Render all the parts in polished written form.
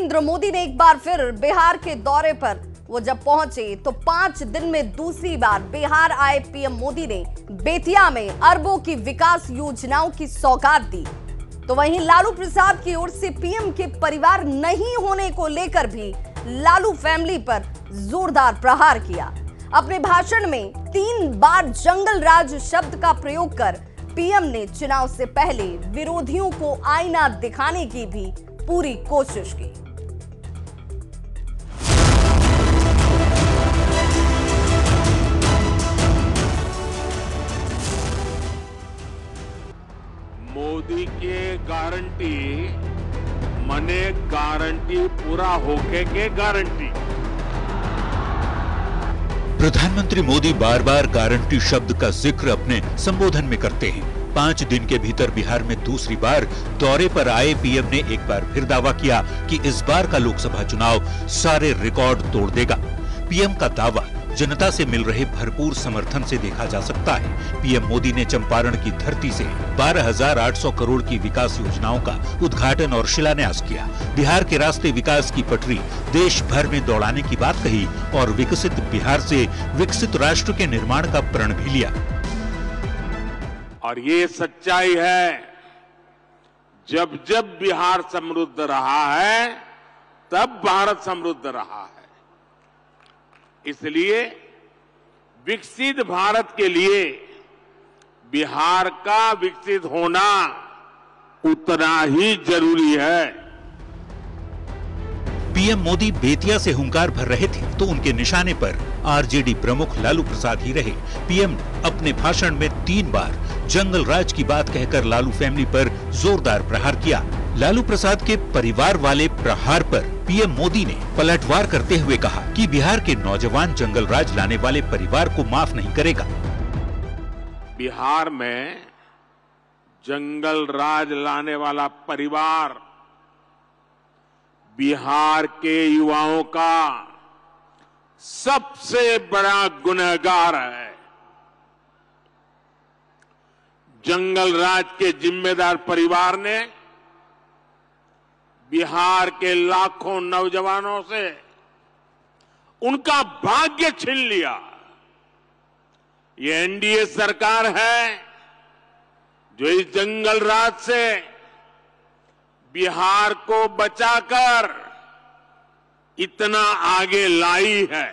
नरेंद्र मोदी ने एक बार फिर बिहार के दौरे पर वो जब पहुंचे तो 5 दिन में दूसरी बार बिहार आए पीएम मोदी ने बेतिया में अरबों की विकास योजनाओं की सौगात दी। तो वहीं लालू प्रसाद की ओर से पीएम के परिवार नहीं होने को लेकर भी लालू फैमिली पर जोरदार प्रहार किया। अपने भाषण में 3 बार जंगल राज शब्द का प्रयोग कर पीएम ने चुनाव से पहले विरोधियों को आईना दिखाने की भी पूरी कोशिश की। मोदी के गारंटी मने गारंटी पूरा होके के गारंटी। प्रधानमंत्री मोदी बार बार गारंटी शब्द का जिक्र अपने संबोधन में करते हैं। 5 दिन के भीतर बिहार में दूसरी बार दौरे पर आए पीएम ने एक बार फिर दावा किया कि इस बार का लोकसभा चुनाव सारे रिकॉर्ड तोड़ देगा। पीएम का दावा जनता से मिल रहे भरपूर समर्थन से देखा जा सकता है। पीएम मोदी ने चंपारण की धरती से 12,800 करोड़ की विकास योजनाओं का उद्घाटन और शिलान्यास किया। बिहार के रास्ते विकास की पटरी देश भर में दौड़ाने की बात कही और विकसित बिहार से विकसित राष्ट्र के निर्माण का प्रण भी लिया। और ये सच्चाई है, जब जब बिहार समृद्ध रहा है तब भारत समृद्ध रहा है। इसलिए विकसित भारत के लिए बिहार का विकसित होना उतना ही जरूरी है। पीएम मोदी बेतिया से हुंकार भर रहे थे तो उनके निशाने पर आरजेडी प्रमुख लालू प्रसाद ही रहे। पीएम अपने भाषण में 3 बार जंगल राज की बात कहकर लालू फैमिली पर जोरदार प्रहार किया। लालू प्रसाद के परिवार वाले प्रहार पर पीएम मोदी ने पलटवार करते हुए कहा कि बिहार के नौजवान जंगल राज लाने वाले परिवार को माफ नहीं करेगा। बिहार में जंगल राज लाने वाला परिवार बिहार के युवाओं का सबसे बड़ा गुनहगार है। जंगल राज के जिम्मेदार परिवार ने बिहार के लाखों नौजवानों से उनका भाग्य छीन लिया। ये एनडीए सरकार है जो इस जंगल राज से बिहार को बचाकर इतना आगे लाई है।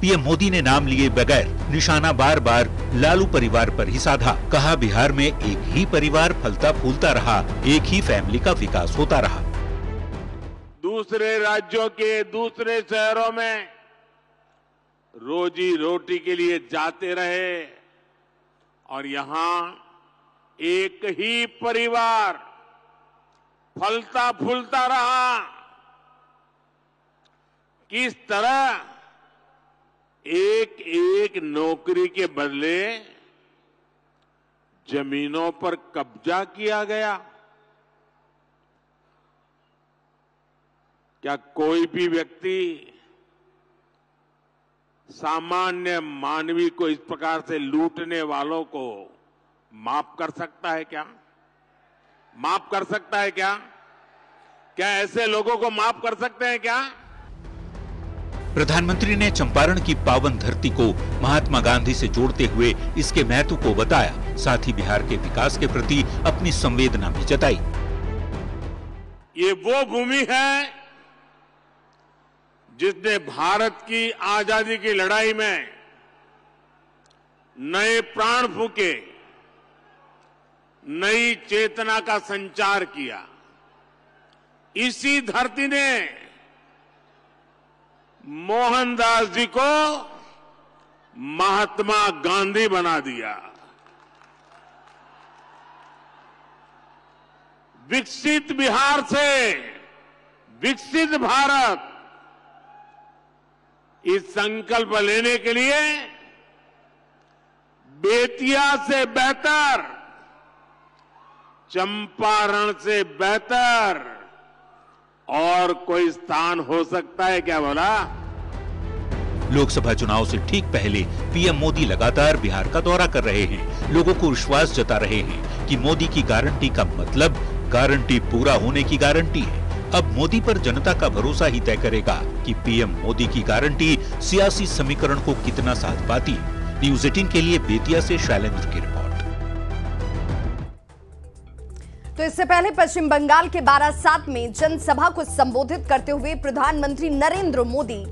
पीएम मोदी ने नाम लिए बगैर निशाना बार बार लालू परिवार पर ही साधा। कहा बिहार में एक ही परिवार फलता फूलता रहा, एक ही फैमिली का विकास होता रहा। दूसरे राज्यों के दूसरे शहरों में रोजी रोटी के लिए जाते रहे और यहाँ एक ही परिवार फलता फूलता रहा। किस तरह एक एक नौकरी के बदले जमीनों पर कब्जा किया गया। क्या कोई भी व्यक्ति सामान्य मानवी को इस प्रकार से लूटने वालों को माफ कर सकता है क्या? माफ कर सकता है क्या? क्या ऐसे लोगों को माफ कर सकते हैं क्या? प्रधानमंत्री ने चंपारण की पावन धरती को महात्मा गांधी से जोड़ते हुए इसके महत्व को बताया। साथ ही बिहार के विकास के प्रति अपनी संवेदना भी जताई। ये वो भूमि है जिसने भारत की आजादी की लड़ाई में नए प्राण फूके, नई चेतना का संचार किया। इसी धरती ने मोहनदास जी को महात्मा गांधी बना दिया। विकसित बिहार से विकसित भारत, इस संकल्प लेने के लिए बेतिया से बेहतर, चंपारण से बेहतर और कोई स्थान हो सकता है क्या? बोला। लोकसभा चुनाव से ठीक पहले पीएम मोदी लगातार बिहार का दौरा कर रहे हैं। लोगों को विश्वास जता रहे हैं कि मोदी की गारंटी का मतलब गारंटी पूरा होने की गारंटी है। अब मोदी पर जनता का भरोसा ही तय करेगा कि पीएम मोदी की गारंटी सियासी समीकरण को कितना साथ पाती। न्यूज़ 18 के लिए बेतिया से शैलेंद्र की रिपोर्ट। तो इससे पहले पश्चिम बंगाल के बारासात में जनसभा को संबोधित करते हुए प्रधानमंत्री नरेंद्र मोदी